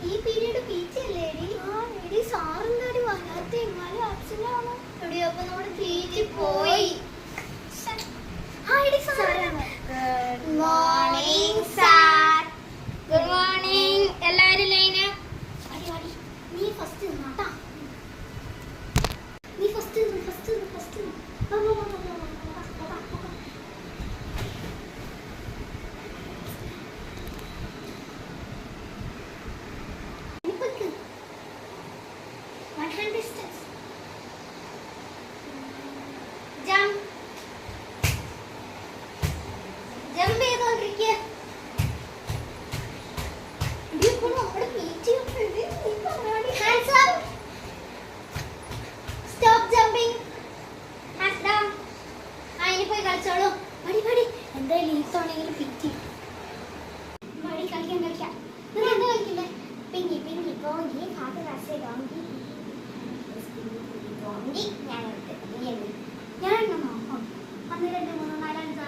ഈ period peach അല്ലേ എടി സാറിന്റെ വല്ലാത്ത എങ്ങാനും ആബ്സെന്റ് ആണോ എടി അപ്പൊ നമ്മുടെ പീച്ച് പോയി good morning sir good morning എല്ലാരും ലൈന് നീ ഫസ്റ്റ് നിന്നാട്ടാ നീ first distance jump ചെയ്തോണ്ടിരിക്കുക hands up stop jumping hands down ഇനി പോയി കളിച്ചോളൂ പടി എന്തായാലും ലീസാണെങ്കിലും പിറ്റി മടി കളിക്കാം നിങ്ങൾ എന്താ കളിക്കണ്ടേ പിങ്കി പോങ്കി കാക്ക കാശേ ഡോങ്കി ഞാനെണ്ണോ 1 2 3 4 5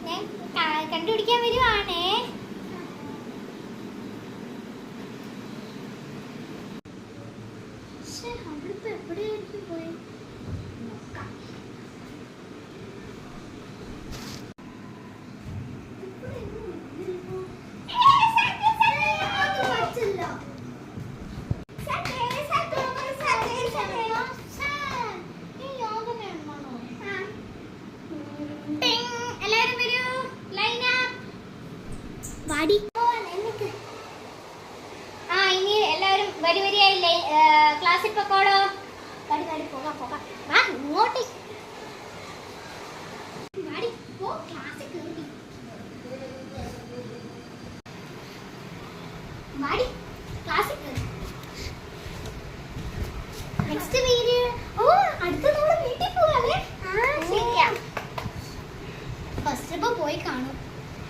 ഞാൻ കണ്ടുപിടിക്കാൻ വരുവാണേ അവളിപ്പോ എവിടെയായിരിക്കും പോയി നോക്കാം ഇനി എല്ലാവരും വരിയായി ക്ലാസ്സിൽ പൊക്കോളോ പോകാം വാ ഇങ്ങോട്ട് ക്ലാസ്സിൽ കയറി ക്ലാസ്സിൽ കയറി നെക്സ്റ്റ് പീരിയഡ് അടുത്ത നമ്മുടെ വീട്ടിൽ പോവാല്ലേ ശരിയാ ഫസ്റ്റ് ട്രിപ്പ് പോയി കാണും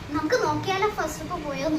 നമുക്ക് നോക്കിയാലോ ഫസ്റ്റ് ട്രിപ്പ് പോയോ